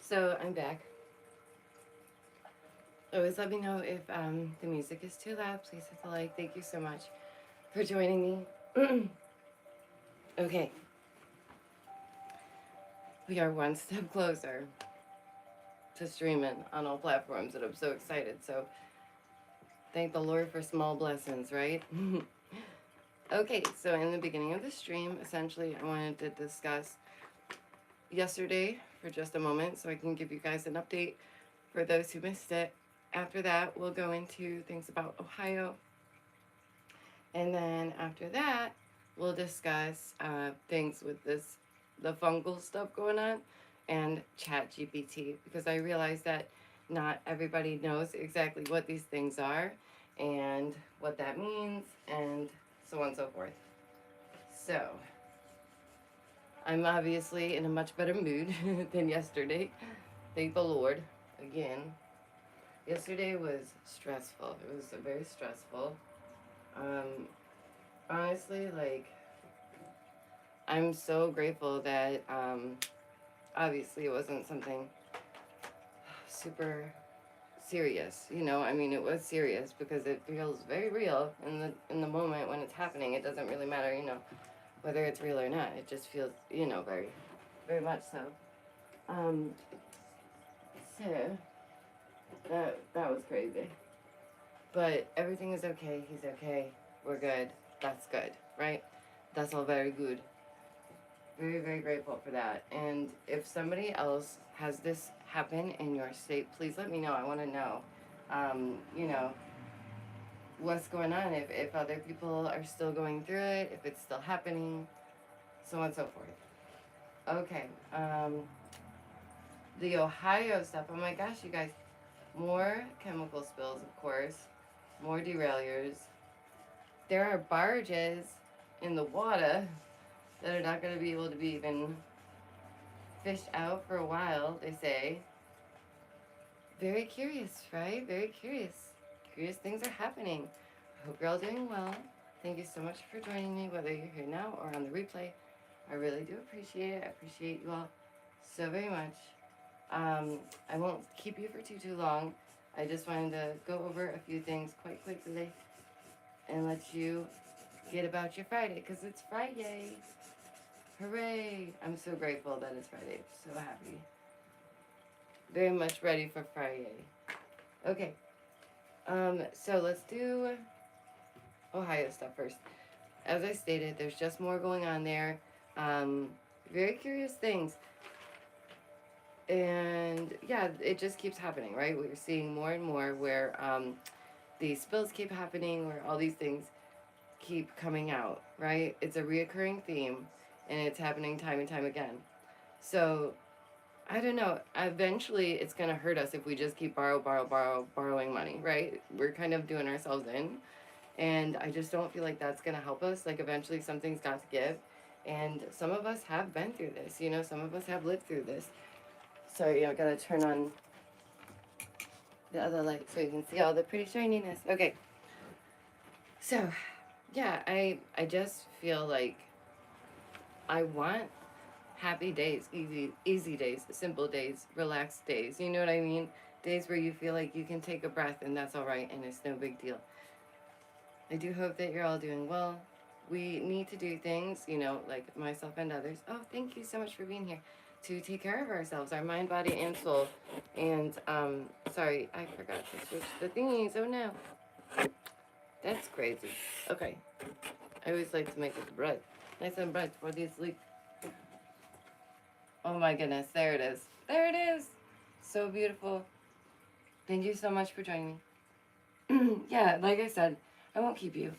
So I'm back. Always let me know if the music is too loud. Please hit the like. Thank you so much for joining me. Okay, we are one step closer to streaming on all platforms, and I'm so excited. So thank the Lord for small blessings, right? Okay, so in the beginning of the stream, essentially, I wanted to discuss yesterday for just a moment so I can give you guys an update for those who missed it. After that, we'll go into things about Ohio. And then after that, we'll discuss things with the fungal stuff going on and Chatgpt, because I realize that not everybody knows exactly what these things are and what that means and so on and so forth. So, I'm obviously in a much better mood than yesterday. Thank the Lord. Again, yesterday was stressful. It was very stressful. Um, Honestly, like, I'm so grateful that obviously it wasn't something super serious. I mean, it was serious because it feels very real in the moment when it's happening. It doesn't really matter, whether it's real or not. It just feels, very, very much so. Um, so that was crazy. But everything is okay. He's okay. We're good. That's good, right? That's all very good. Very, very grateful for that. And if somebody else has this happen in your state, please let me know. I want to know, you know, what's going on, if other people are still going through it, if it's still happening, so on and so forth. Okay. The Ohio stuff. Oh my gosh, you guys. More chemical spills, of course. More derailleurs. There are barges in the water that are not going to be able to be even fished out for a while, they say. Very curious, right? Very curious. Curious things are happening. I hope you're all doing well. Thank you so much for joining me, whether you're here now or on the replay. I really do appreciate it. I appreciate you all so very much. I won't keep you for too long. I just wanted to go over a few things quite quickly and let you get about your Friday, because it's Friday. Hooray! I'm so grateful that it's Friday. So happy. Very much ready for Friday. Okay. So let's do Ohio stuff first. As I stated, there's just more going on there. Very curious things. And yeah, it just keeps happening, right? We're seeing more and more where these spills keep happening, where all these things keep coming out, right? It's a reoccurring theme, and it's happening time and time again. So I don't know. Eventually, it's gonna hurt us if we just keep borrowing money, right? We're kind of doing ourselves in, and I just don't feel like that's gonna help us. Like, eventually, something's got to give, and some of us have been through this. Some of us have lived through this. Sorry, I gotta turn on the other light so you can see all the pretty shininess. Okay. So, yeah, I just feel like I want happy days, easy days, simple days, relaxed days. You know what I mean? Days where you feel like you can take a breath and that's all right and it's no big deal. I do hope that you're all doing well. We need to do things, like myself and others. Oh, thank you so much for being here. To take care of ourselves, our mind, body, and soul. And sorry, I forgot to switch the thingies. Oh no, that's crazy. Okay, I always like to make it bright, nice and bright for this sleep. Oh my goodness, there it is. There it is. So beautiful. Thank you so much for joining me. Yeah, like I said, I won't keep you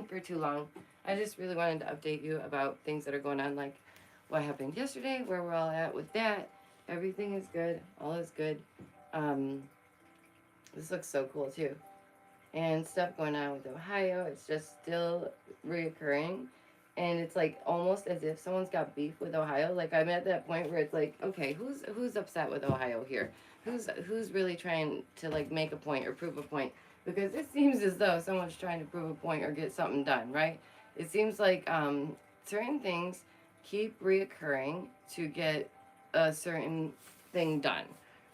for too long. I just really wanted to update you about things that are going on, like what happened yesterday, where we're all at with that. Everything is good. All is good. This looks so cool too. And stuff going on with Ohio. It's just still reoccurring. And it's like almost as if someone's got beef with Ohio. Like, I'm at that point where it's like, okay, who's upset with Ohio here? Who's really trying to like make a point or prove a point? Because it seems as though someone's trying to prove a point or get something done, right? It seems like certain things keep reoccurring to get a certain thing done,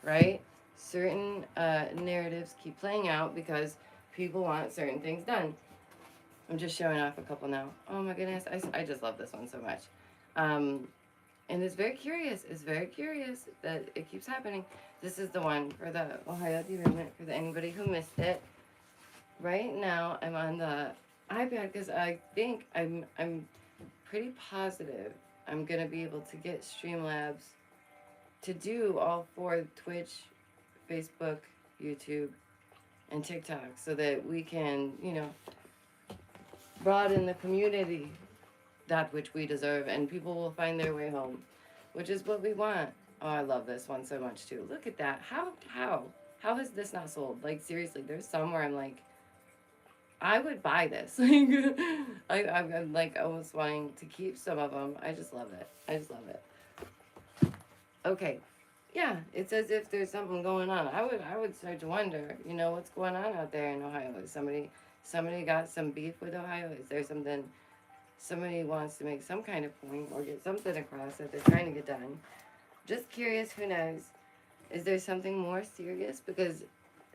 right? Certain narratives keep playing out because people want certain things done. I'm just showing off a couple now. Oh my goodness, I just love this one so much. And it's very curious. It's very curious that it keeps happening. This is the one for the Ohio derailment, for anybody who missed it. Right now, I'm on the iPad because I think I'm pretty positive I'm gonna be able to get Streamlabs to do all 4 Twitch, Facebook, YouTube, and TikTok, so that we can, you know, broaden the community, that which we deserve, and people will find their way home, which is what we want. Oh, I love this one so much too. Look at that. How has this not sold? Like, seriously, there's some where I'm like, I would buy this. I'm like almost wanting to keep some of them. I just love it. I just love it. Okay. Yeah, it's as if there's something going on. I would start to wonder, you know, what's going on out there in Ohio? Is somebody got some beef with Ohio? Is there somebody wants to make some kind of point or get something across that they're trying to get done? Just curious, who knows? Is there something more serious? Because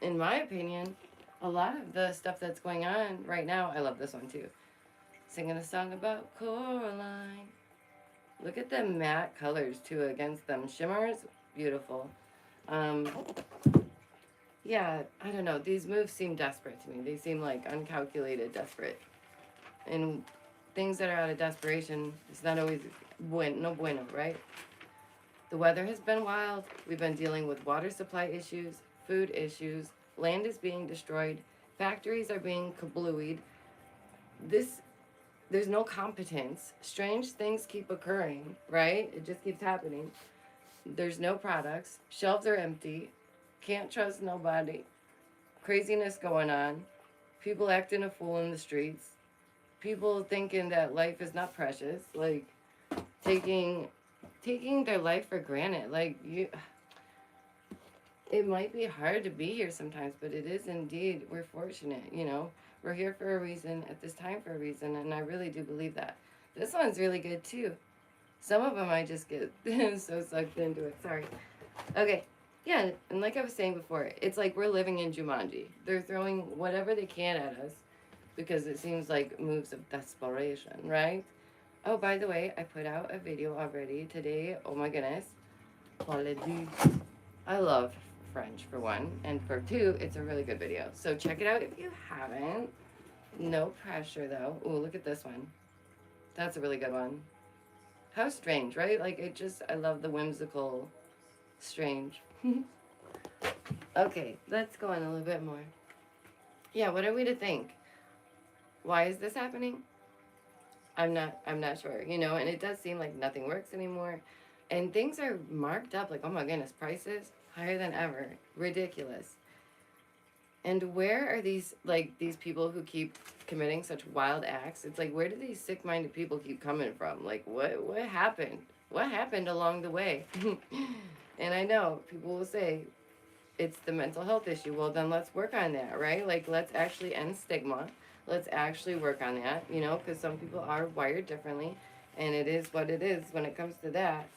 in my opinion, a lot of the stuff that's going on right now, I love this one too. Singing a song about Coraline. Look at the matte colors too against them. Shimmers, beautiful. Yeah, I don't know. These moves seem desperate to me. They seem like uncalculated, desperate. And things that are out of desperation, it's not always no bueno, right? The weather has been wild. We've been dealing with water supply issues, food issues, land is being destroyed, factories are being kablooied. There's no competence. Strange things keep occurring, right? It just keeps happening. There's no products. Shelves are empty. Can't trust nobody. Craziness going on. People acting a fool in the streets. People thinking that life is not precious. Like, taking their life for granted. Like, it might be hard to be here sometimes, but it is indeed, we're fortunate, you know. We're here for a reason, at this time for a reason, and I really do believe that. This one's really good too. Some of them I just get so sucked into it. Sorry. Okay. Yeah, and like I was saying before, it's like we're living in Jumanji. They're throwing whatever they can at us because it seems like moves of desperation, right? Oh, by the way, I put out a video already today. Oh my goodness. Quality. I love French for one, and for two, it's a really good video. So check it out if you haven't. No pressure though. Ooh, look at this one. That's a really good one. How strange, right? Like, I love the whimsical strange. Okay, let's go on a little bit more. Yeah, what are we to think? Why is this happening? I'm not sure, you know, and it does seem like nothing works anymore. And things are marked up like, oh my goodness, prices higher than ever. Ridiculous. And where are these people who keep committing such wild acts? It's like, where do these sick-minded people keep coming from? Like, what happened? What happened along the way? And I know people will say it's the mental health issue. Well, then let's work on that, right? Like, let's actually end stigma. Let's actually work on that, you know, because some people are wired differently, and it is what it is when it comes to that.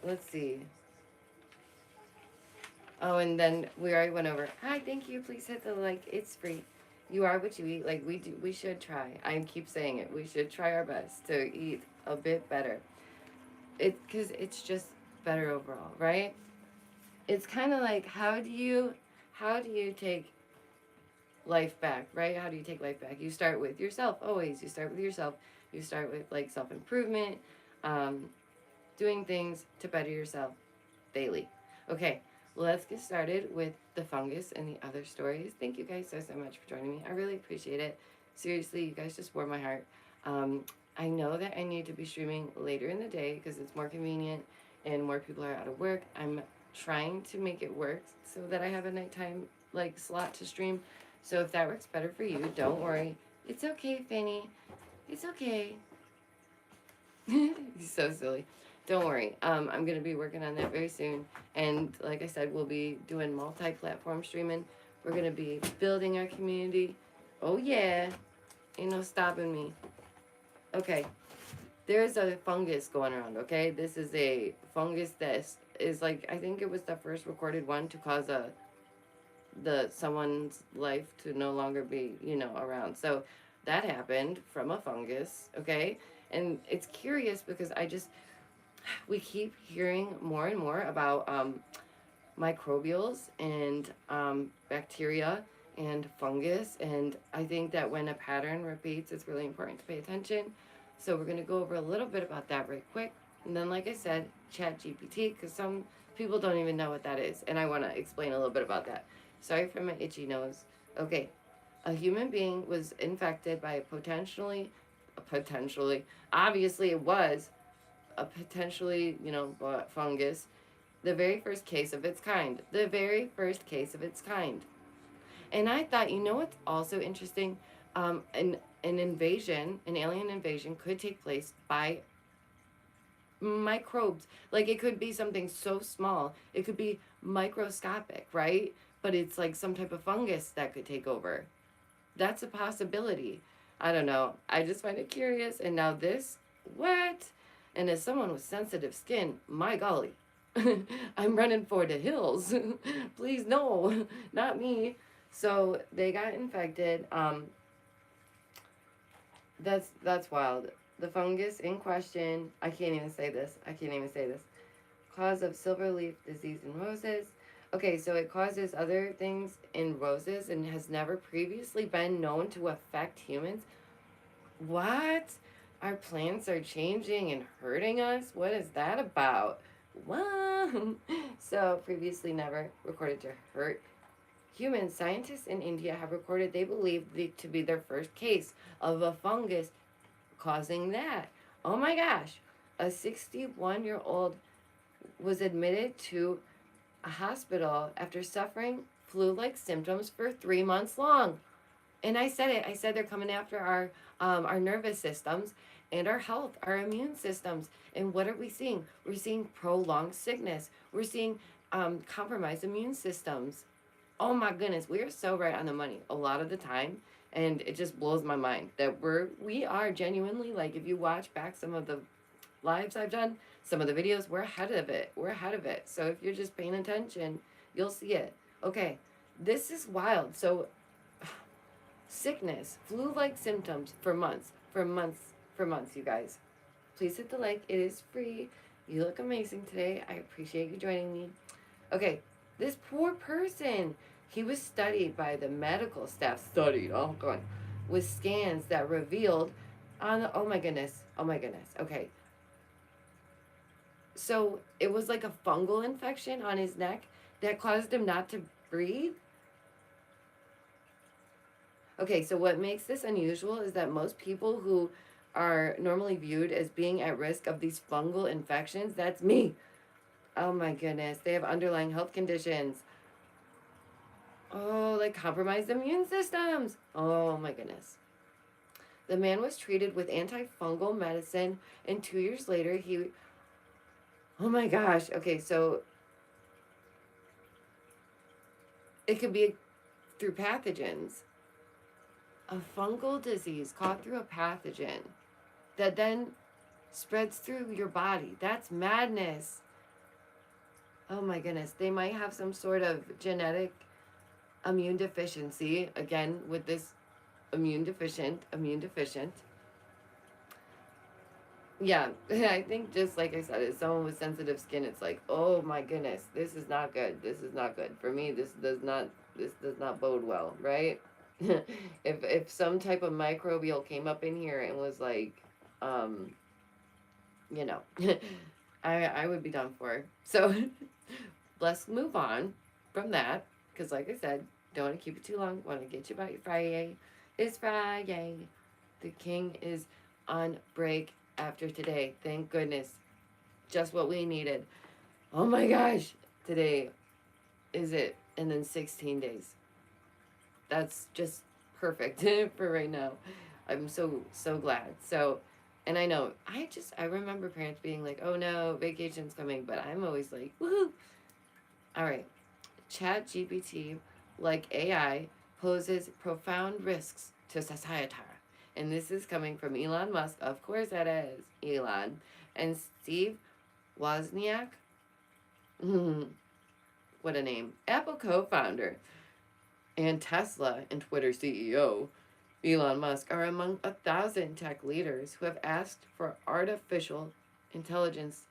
Let's see. Oh, and then we already went over. Hi, thank you. Please hit the like. It's free. You are what you eat. Like, we should try. I keep saying it. We should try our best to eat a bit better. Because it's just better overall, right? It's kind of like, how do you take life back, right? How do you take life back? You start with yourself, always. You start with yourself. You start with, like, self-improvement, doing things to better yourself daily. Okay, let's get started with the fungus and the other stories. Thank you guys so much for joining me. I really appreciate it. Seriously, you guys just warm my heart. I know that I need to be streaming later in the day because it's more convenient and more people are out of work. I'm trying to make it work so that I have a nighttime, like, slot to stream. So if that works better for you, don't worry. It's okay, Fanny. It's okay. He's so silly. Don't worry. I'm going to be working on that very soon. And like I said, we'll be doing multi-platform streaming. We're going to be building our community. Oh, yeah. Ain't no stopping me. Okay. There's a fungus going around, okay? This is a fungus that's is like, I think it was the first recorded one to cause someone's life to no longer be, around. So that happened from a fungus, okay? And it's curious because we keep hearing more and more about microbials and bacteria and fungus. And I think that when a pattern repeats, it's really important to pay attention. So we're going to go over a little bit about that right quick. And then, like I said, Chatgpt, because some people don't even know what that is. And I want to explain a little bit about that. Sorry for my itchy nose. Okay. A human being was infected by obviously it was a potentially, fungus, the very first case of its kind. The very first case of its kind. And I thought, what's also interesting? An alien invasion could take place by microbes. Like, it could be something so small, it could be microscopic, right? But it's like some type of fungus that could take over. That's a possibility. I don't know. I just find it curious. And now this, what? And as someone with sensitive skin, my golly, I'm running for the hills. Please, no, not me. So they got infected. That's wild. The fungus in question, I can't even say this. Cause of silver leaf disease in roses. Okay, so it causes other things in roses and has never previously been known to affect humans. What? Our plants are changing and hurting us? What is that about? What? So, previously never recorded to hurt humans. Scientists in India have recorded they believe to be their first case of a fungus causing that. Oh my gosh. A 61-year-old was admitted to a hospital after suffering flu-like symptoms for 3 months long. And I said it. I said they're coming after our nervous systems and our health, our immune systems. And what are we seeing? We're seeing prolonged sickness. We're seeing compromised immune systems. Oh my goodness, we are so right on the money a lot of the time. And it just blows my mind that we are genuinely, like, if you watch back some of the lives I've done, some of the videos, we're ahead of it. So if you're just paying attention, you'll see it. Okay, this is wild. So sickness, flu-like symptoms for months, you guys. Please hit the like. It is free. You look amazing today. I appreciate you joining me. Okay, this poor person, he was studied by the medical staff, with scans that revealed oh my goodness. Okay. So it was like a fungal infection on his neck that caused him not to breathe. Okay, so what makes this unusual is that most people who are normally viewed as being at risk of these fungal infections, that's me. Oh my goodness, they have underlying health conditions. Oh, like compromised immune systems. Oh my goodness. The man was treated with antifungal medicine, and 2 years later, oh my gosh. Okay, so it could be through pathogens. A fungal disease caught through a pathogen that then spreads through your body. That's madness. Oh my goodness. They might have some sort of genetic immune deficiency. Again, with this immune deficient. Yeah, I think just like I said, as someone with sensitive skin, it's like, oh my goodness, this is not good. For me, this does not bode well, right? if some type of microbial came up in here and was like, I would be done for. So let's move on from that, because like I said, don't want to keep it too long. Want to get you about your Friday. It's Friday. The king is on break after today. Thank goodness. Just what we needed. Oh my gosh. Today is it. And then 16 days. That's just perfect for right now. I'm so glad. So, and I know, I remember parents being like, oh no, vacation's coming. But I'm always like, woohoo. All right. Chatgpt, like AI, poses profound risks to society. And this is coming from Elon Musk. Of course that is Elon. And Steve Wozniak. What a name. Apple co-founder and Tesla and Twitter CEO Elon Musk are among 1,000 tech leaders who have asked for artificial intelligence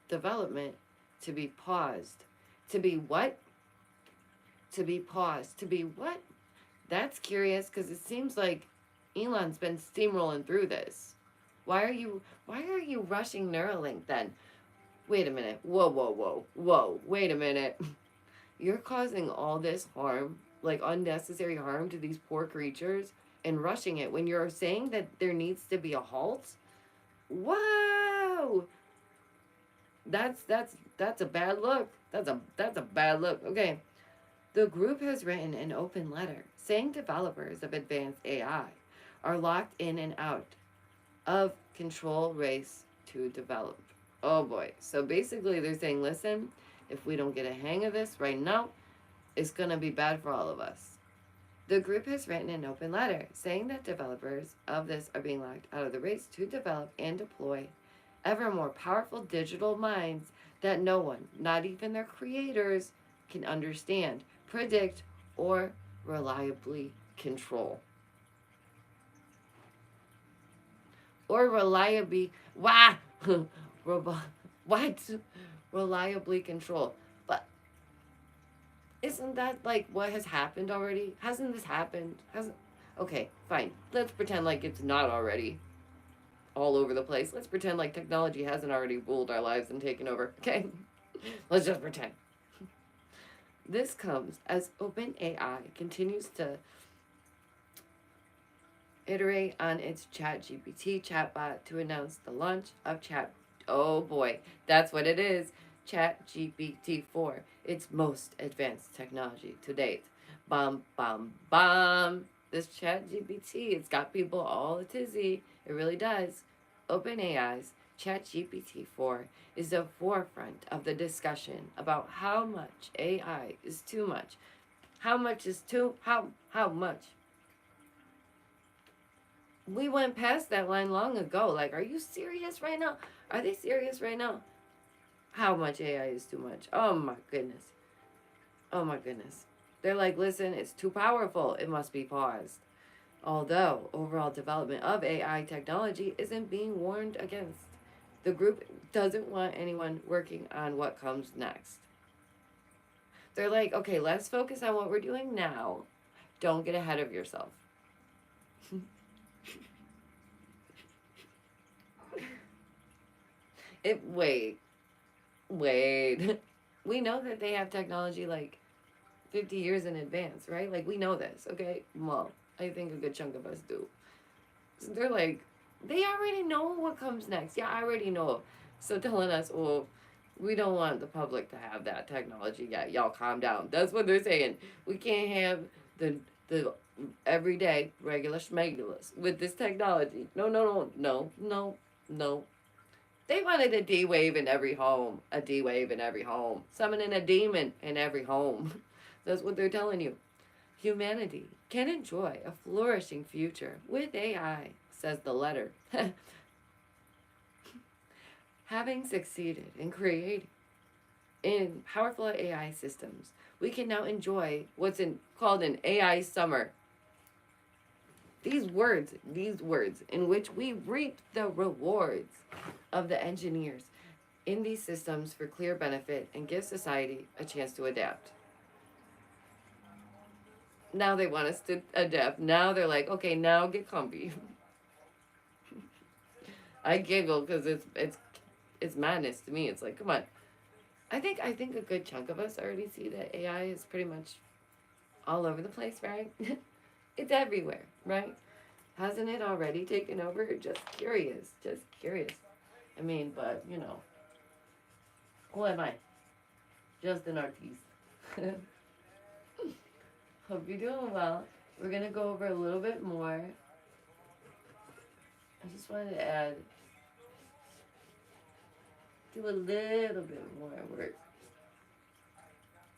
development to be paused. To be what? To be paused. To be what? That's curious because it seems like Elon's been steamrolling through this. Why are you rushing Neuralink then? Wait a minute. Whoa. Wait a minute. You're causing all this harm, like unnecessary harm to these poor creatures and rushing it when you're saying that there needs to be a halt? Whoa! That's a bad look. That's a bad look. Okay. The group has written an open letter saying developers of advanced AI are locked in and out of control race to develop. Oh boy. So basically they're saying, listen, if we don't get a hang of this right now, it's going to be bad for all of us. The group has written an open letter saying that developers of this are being locked out of the race to develop and deploy ever more powerful digital minds that no one, not even their creators, can understand, predict, or reliably control. Or reliably, what? Reliably control. But isn't that like what has happened already? Hasn't this happened? Okay, fine. Let's pretend like it's not already all over the place. Let's pretend like technology hasn't already ruled our lives and taken over. Okay? Let's just pretend. This comes as OpenAI continues to iterate on its Chatgpt chatbot to announce the launch of oh boy, that's what it is. Chatgpt 4, its most advanced technology to date. Bum. This Chatgpt, it's got people all a tizzy. It really does. OpenAI's Chatgpt 4 is the forefront of the discussion about how much AI is too much. How much is how much? We went past that line long ago. Like, are you serious right now? Are they serious right now? How much AI is too much? Oh my goodness. Oh my goodness. They're like, listen, it's too powerful. It must be paused. Although overall development of AI technology isn't being warned against. The group doesn't want anyone working on what comes next. They're like, okay, let's focus on what we're doing now. Don't get ahead of yourself. Wait. We know that they have technology like 50 years in advance, right? Like, we know this, okay? Well, I think a good chunk of us do. So they're like, they already know what comes next. Yeah, I already know. So telling us, well, we don't want the public to have that technology yet. Y'all calm down. That's what they're saying. We can't have the everyday regular schmegulars with this technology. No. They wanted a D-wave in every home. A D-wave in every home. Summoning a demon in every home. That's what they're telling you. Humanity can enjoy a flourishing future with AI, says the letter. Having succeeded in creating in powerful AI systems, we can now enjoy what's called an AI summer. These words in which we reap the rewards of the engineers in these systems for clear benefit and give society a chance to adapt. Now they want us to adapt. Now they're like, okay, now get comfy. I giggle because it's madness to me. It's like, come on. I think a good chunk of us already see that AI is pretty much all over the place, right? It's everywhere, right? Hasn't it already taken over? Just curious. I mean, but, you know, who am I? Just an artiste. Hope you're doing well. We're going to go over a little bit more. I just wanted to do a little bit more work.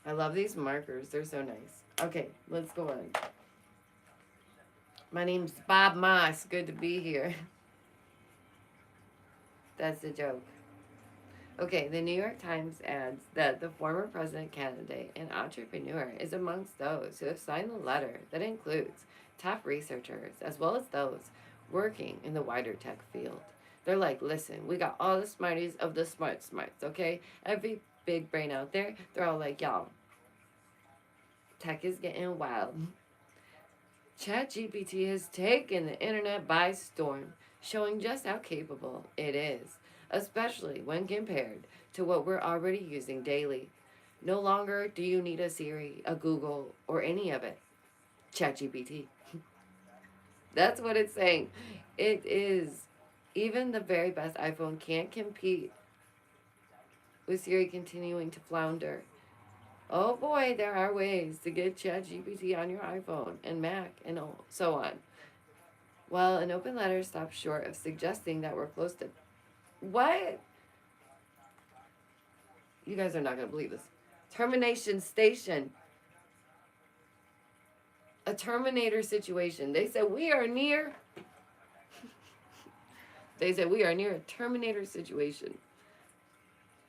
I love these markers. They're so nice. Okay, let's go on. My name's Bob Moss. Good to be here. That's the joke. Okay, the New York Times adds that the former president candidate and entrepreneur is amongst those who have signed the letter that includes top researchers as well as those working in the wider tech field. They're like, listen, we got all the smarties of the smarts, okay? Every big brain out there, they're all like, y'all, tech is getting wild. Chatgpt has taken the internet by storm, showing just how capable it is, especially when compared to what we're already using daily. No longer do you need a Siri, a Google, or any of it. ChatGPT. That's what it's saying. It is. Even the very best iPhone can't compete with Siri continuing to flounder. Oh boy, there are ways to get ChatGPT on your iPhone and Mac and so on. Well, an open letter stops short of suggesting that we're close to. What? You guys are not going to believe this. Termination station. A Terminator situation. They said we are near. They said we are near a Terminator situation.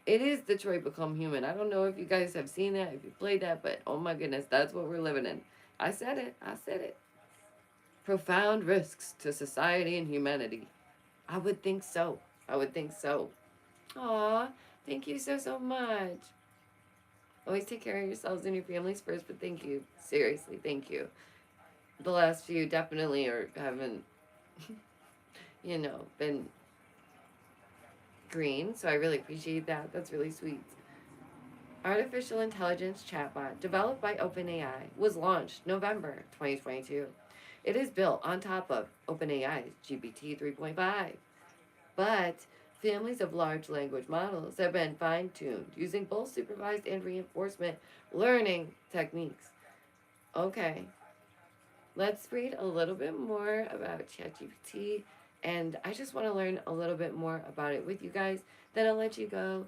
It is Detroit Become Human. I don't know if you guys have seen that, if you played that, but oh my goodness, that's what we're living in. I said it. I said it. Profound risks to society and humanity. I would think so. I would think so. Aw, thank you so much. Always take care of yourselves and your families first, but thank you. Seriously, thank you. The last few definitely haven't, been green, so I really appreciate that. That's really sweet. Artificial intelligence chatbot developed by OpenAI was launched November 2022. It is built on top of OpenAI's GPT 3.5, but families of large language models have been fine-tuned using both supervised and reinforcement learning techniques. Okay, let's read a little bit more about ChatGPT, and I just want to learn a little bit more about it with you guys. Then I'll let you go.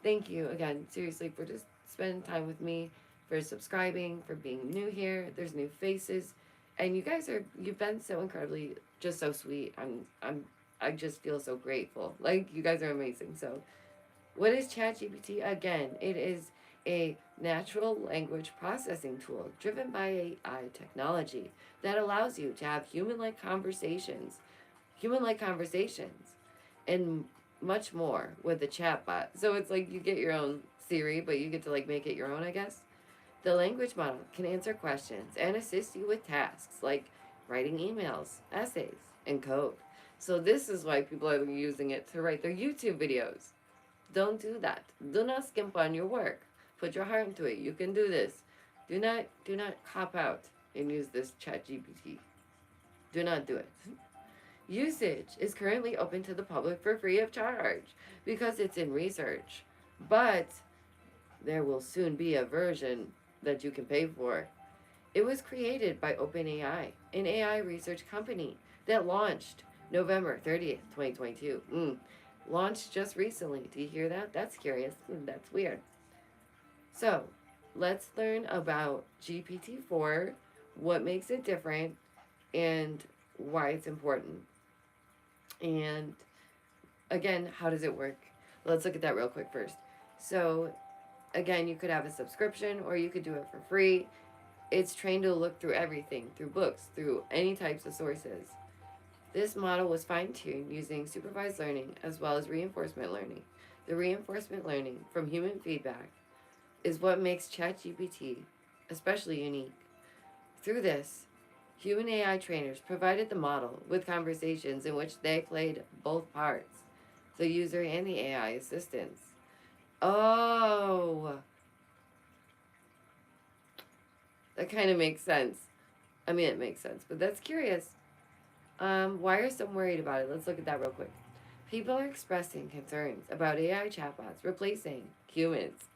Thank you again, seriously, for just spending time with me, for subscribing, for being new here. There's new faces, and you've been so incredibly, just so sweet. I just feel so grateful. Like, you guys are amazing. So, what is ChatGPT? Again, it is a natural language processing tool driven by AI technology that allows you to have human-like conversations, and much more with the chatbot. So it's like you get your own Siri, but you get to like make it your own, I guess. The language model can answer questions and assist you with tasks like writing emails, essays, and code. So this is why people are using it to write their YouTube videos. Don't do that. Do not skimp on your work. Put your heart into it. You can do this. Do not cop out and use this ChatGPT. Do not do it. Usage is currently open to the public for free of charge because it's in research. But there will soon be a version that you can pay for. It was created by OpenAI, an AI research company that launched November 30th, 2022. Launched just recently. Do you hear that? That's curious. That's weird. So, let's learn about GPT-4, what makes it different, and why it's important. And again, how does it work? Let's look at that real quick first. So, again, you could have a subscription or you could do it for free. It's trained to look through everything, through books, through any types of sources. This model was fine-tuned using supervised learning as well as reinforcement learning. The reinforcement learning from human feedback is what makes ChatGPT especially unique. Through this, human AI trainers provided the model with conversations in which they played both parts, the user and the AI assistants. Oh, that kind of makes sense. I mean, it makes sense, but that's curious. Why are some worried about it? Let's look at that real quick. People are expressing concerns about AI chatbots replacing humans.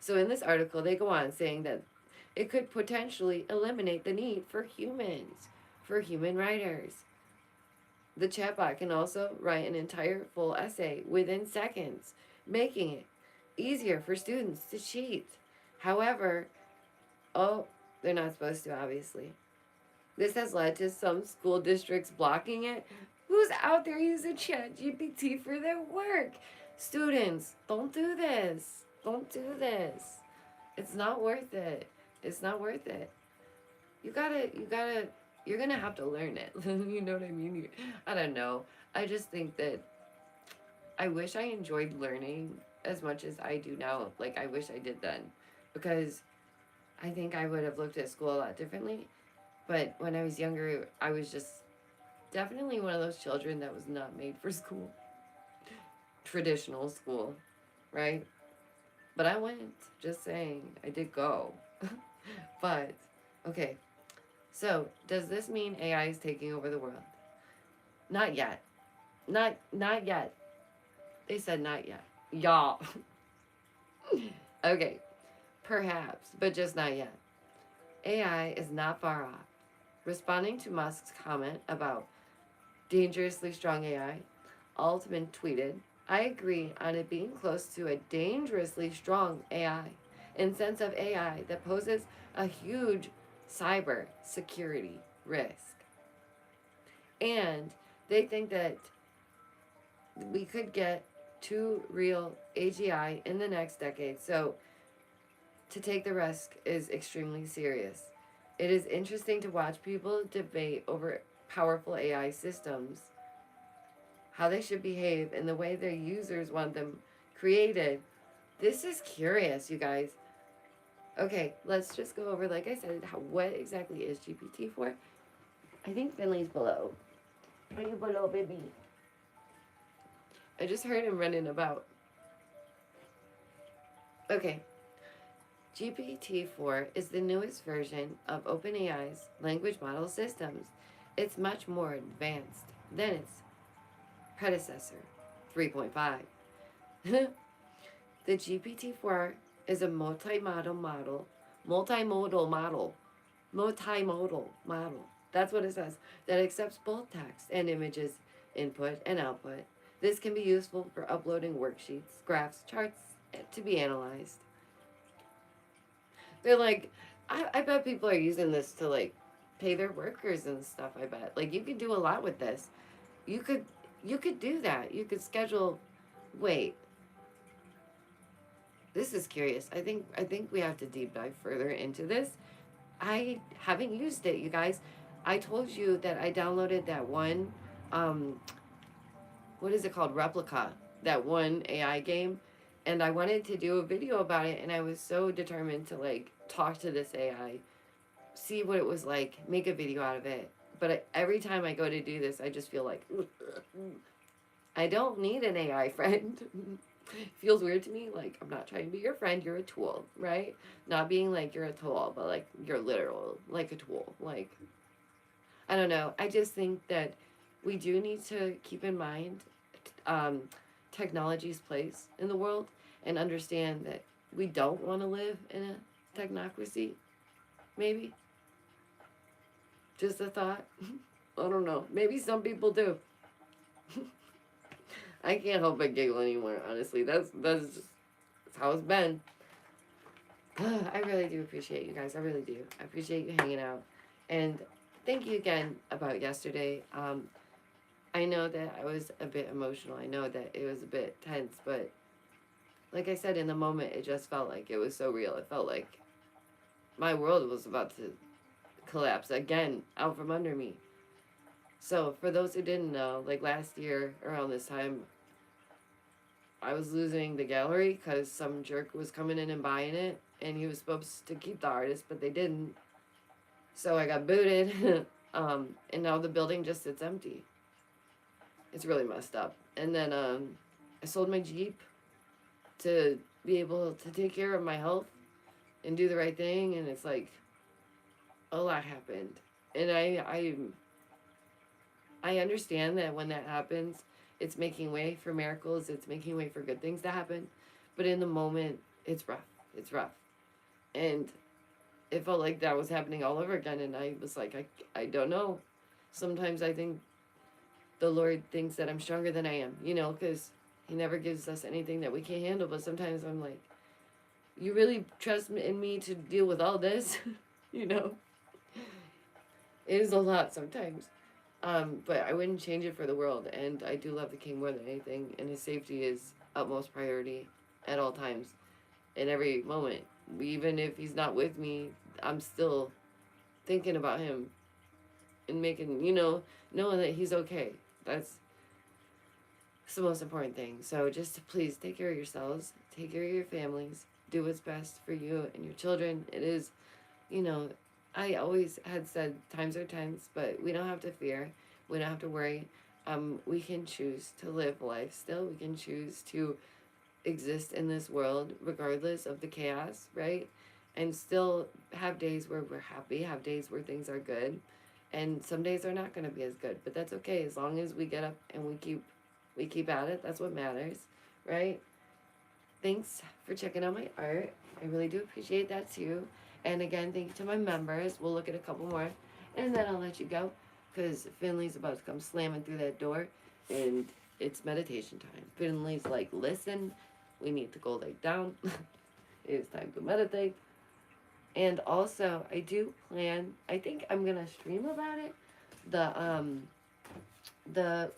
So in this article, they go on saying that it could potentially eliminate the need for humans, for human writers. The chatbot can also write an entire full essay within seconds, making it easier for students to cheat. However, they're not supposed to, obviously. This has led to some school districts blocking it. Who's out there using ChatGPT for their work? Students, don't do this. Don't do this. It's not worth it. It's not worth it. You're gonna have to learn it. You know what I mean? I don't know. I just think that I wish I enjoyed learning as much as I do now. Like, I wish I did then. Because I think I would have looked at school a lot differently. But when I was younger, I was just definitely one of those children that was not made for school. Traditional school, right? But I went, just saying. I did go. But, okay. So, does this mean AI is taking over the world? Not yet. Not yet. They said not yet. Y'all. Okay. Perhaps, but just not yet. AI is not far off. Responding to Musk's comment about dangerously strong AI, Altman tweeted, I agree on it being close to a dangerously strong AI, in sense of AI that poses a huge cyber security risk. And they think that we could get to real AGI in the next decade. So to take the risk is extremely serious. It is interesting to watch people debate over powerful AI systems, how they should behave, and the way their users want them created. This is curious, you guys. Okay, let's just go over, like I said, what exactly is GPT-4? I think Finley's below. Are you below, baby? I just heard him running about. Okay. GPT-4 is the newest version of OpenAI's language model systems. It's much more advanced than its predecessor, 3.5. The GPT-4 is a multimodal model. That's what it says. That accepts both text and images, input and output. This can be useful for uploading worksheets, graphs, charts to be analyzed. They're like, I bet people are using this to like pay their workers and stuff. I bet like you could do a lot with this. You could do that. You could schedule. Wait, this is curious. I think we have to deep dive further into this. I haven't used it, you guys. I told you that I downloaded that one, what is it called? Replica, that one AI game. And I wanted to do a video about it, and I was so determined to like talk to this AI, see what it was like, make a video out of it. But every time I go to do this, I just feel like, I don't need an AI friend. Feels weird to me. Like, I'm not trying to be your friend. You're a tool, right? Not being like you're a tool, but like you're literal, like a tool. Like, I don't know. I just think that we do need to keep in mind technology's place in the world and understand that we don't want to live in a technocracy. Maybe. Just a thought. I don't know. Maybe some people do. I can't help but giggle anymore, honestly. That's just how it's been. I really do appreciate you guys. I really do. I appreciate you hanging out. And thank you again about yesterday. I know that I was a bit emotional. I know that it was a bit tense, but like I said, in the moment, it just felt like it was so real. It felt like my world was about to collapse again out from under me. So for those who didn't know, like last year around this time, I was losing the gallery because some jerk was coming in and buying it, and he was supposed to keep the artist, but they didn't. So I got booted, and now the building just sits empty. It's really messed up. And then I sold my Jeep to be able to take care of my health and do the right thing, and it's like a lot happened. And I understand that when that happens, it's making way for miracles, it's making way for good things to happen. But in the moment, it's rough. It's rough. And it felt like that was happening all over again, and I was like, I don't know. Sometimes I think the Lord thinks that I'm stronger than I am, you know, because he never gives us anything that we can't handle. But sometimes I'm like, you really trust in me to deal with all this? You know? It is a lot sometimes. But I wouldn't change it for the world. And I do love the king more than anything. And his safety is utmost priority at all times, in every moment. Even if he's not with me, I'm still thinking about him and making, knowing that he's okay. That's the most important thing. So just please take care of yourselves, take care of your families, do what's best for you and your children. It is, you know, I always had said times are times, but we don't have to fear. We don't have to worry. We can choose to live life still. We can choose to exist in this world regardless of the chaos, right? And still have days where we're happy, have days where things are good. And some days are not going to be as good, but that's okay as long as we get up and we keep at it. That's what matters, right? Thanks for checking out my art. I really do appreciate that too. And again, thank you to my members. We'll look at a couple more and then I'll let you go because Finley's about to come slamming through that door and it's meditation time. Finley's like, listen, we need to go lay down. It is time to meditate. And also, I do plan, I think I'm going to stream about it. The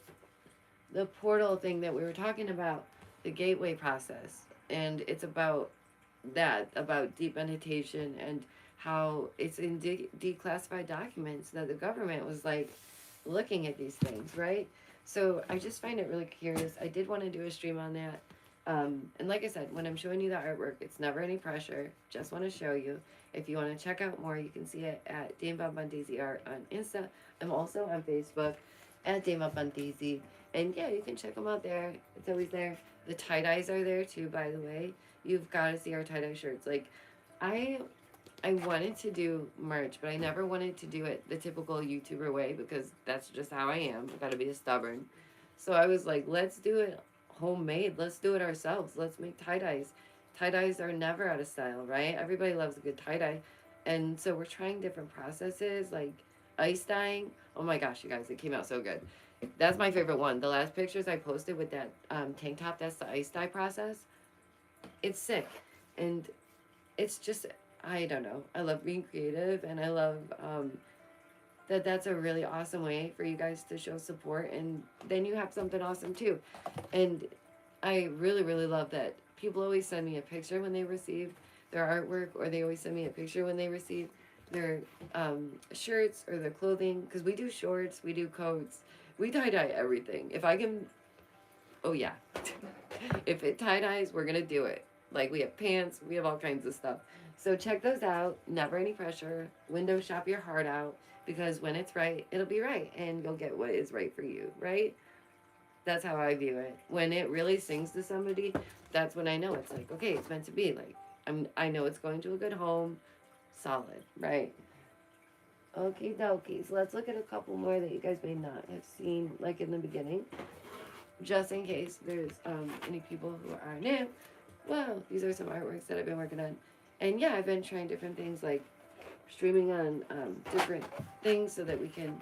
the portal thing that we were talking about, the gateway process. And it's about that, about deep meditation and how it's in declassified documents that the government was like looking at these things, right? So I just find it really curious. I did want to do a stream on that. And like I said, when I'm showing you the artwork, it's never any pressure. Just want to show you. If you want to check out more, you can see it at damevonbondaisyart on Insta. I'm also on Facebook at damevonbondaisy. And yeah, you can check them out there. It's always there. The tie-dyes are there too, by the way. You've got to see our tie-dye shirts. Like, I wanted to do merch, but I never wanted to do it the typical YouTuber way because that's just how I am. I got to be stubborn. So I was like, let's do it homemade. Let's do it ourselves. Let's make tie-dyes. Tie-dyes are never out of style, right? Everybody loves a good tie-dye. And so we're trying different processes, like ice dyeing. Oh my gosh, you guys, it came out so good. That's my favorite one. The last pictures I posted with that tank top, that's the ice dye process. It's sick. And it's just, I don't know. I love being creative and I love that's a really awesome way for you guys to show support. And then you have something awesome too. And I really, really love that people always send me a picture when they receive their artwork, or they always send me a picture when they receive their shirts or their clothing. Because we do shorts, we do coats, we tie-dye everything. If I can, oh yeah. If it tie-dyes, we're going to do it. Like, we have pants, we have all kinds of stuff. So check those out. Never any pressure. Window shop your heart out. Because when it's right, it'll be right. And you'll get what is right for you, right? That's how I view it. When it really sings to somebody, that's when I know it's like, okay, it's meant to be. Like, I know it's going to a good home. Solid, right? Okie dokie. So let's look at a couple more that you guys may not have seen, like in the beginning. Just in case there's any people who are new. Well, these are some artworks that I've been working on. And yeah, I've been trying different things like streaming on different things so that we can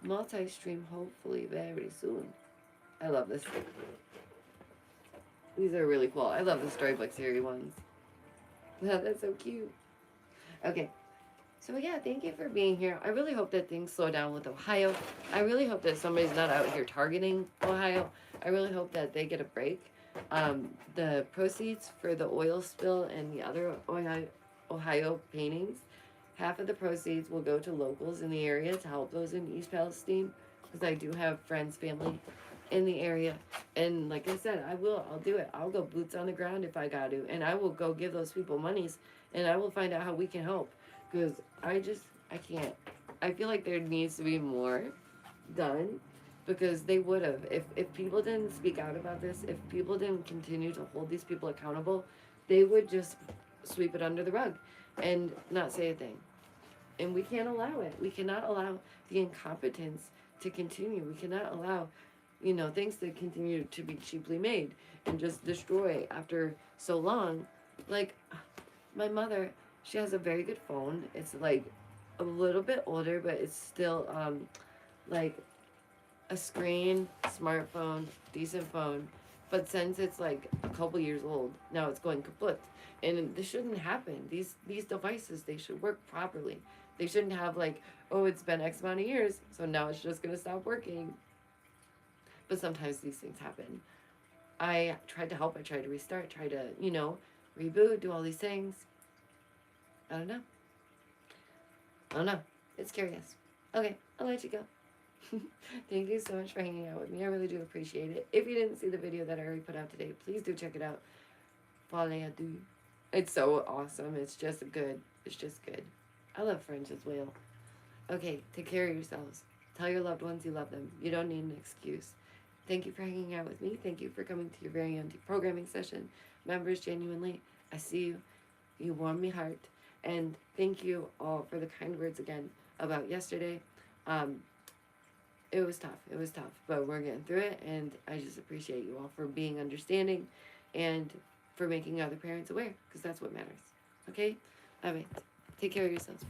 multi-stream hopefully very soon. I love this. These are really cool. I love the Storybook series ones. That's so cute. Okay. So yeah, thank you for being here. I really hope that things slow down with Ohio. I really hope that somebody's not out here targeting Ohio. I really hope that they get a break. The proceeds for the oil spill and the other Ohio paintings, half of the proceeds will go to locals in the area to help those in East Palestine, because I do have friends, family in the area. And like I said, I'll do it. I'll go boots on the ground if I got to, and I will go give those people monies, and I will find out how we can help, because I can't. I feel like there needs to be more done, because they would have, if people didn't speak out about this, if people didn't continue to hold these people accountable, they would just sweep it under the rug and not say a thing. And we can't allow it. We cannot allow the incompetence to continue. We cannot allow, things to continue to be cheaply made and just destroy after so long. Like, my mother, she has a very good phone. It's like a little bit older, but it's still like a screen, smartphone, decent phone. But since it's like a couple years old, now it's going kaput. And this shouldn't happen. These devices, they should work properly. They shouldn't have like, oh, it's been X amount of years, so now it's just gonna stop working. But sometimes these things happen. I tried to help, I tried to restart, try to, reboot, do all these things. I don't know. It's curious. Okay, I'll let you go. Thank you so much for hanging out with me. I really do appreciate it. If you didn't see the video that I already put out today, please do check it out. It's so awesome. It's just good. I love French as well. Okay, take care of yourselves. Tell your loved ones you love them. You don't need an excuse. Thank you for hanging out with me. Thank you for coming to your very own programming session. Members, genuinely, I see you. You warm me heart. And thank you all for the kind words again about yesterday. It was tough, but we're getting through it, and I just appreciate you all for being understanding and for making other parents aware, because that's what matters. Okay? All right. Take care of yourselves.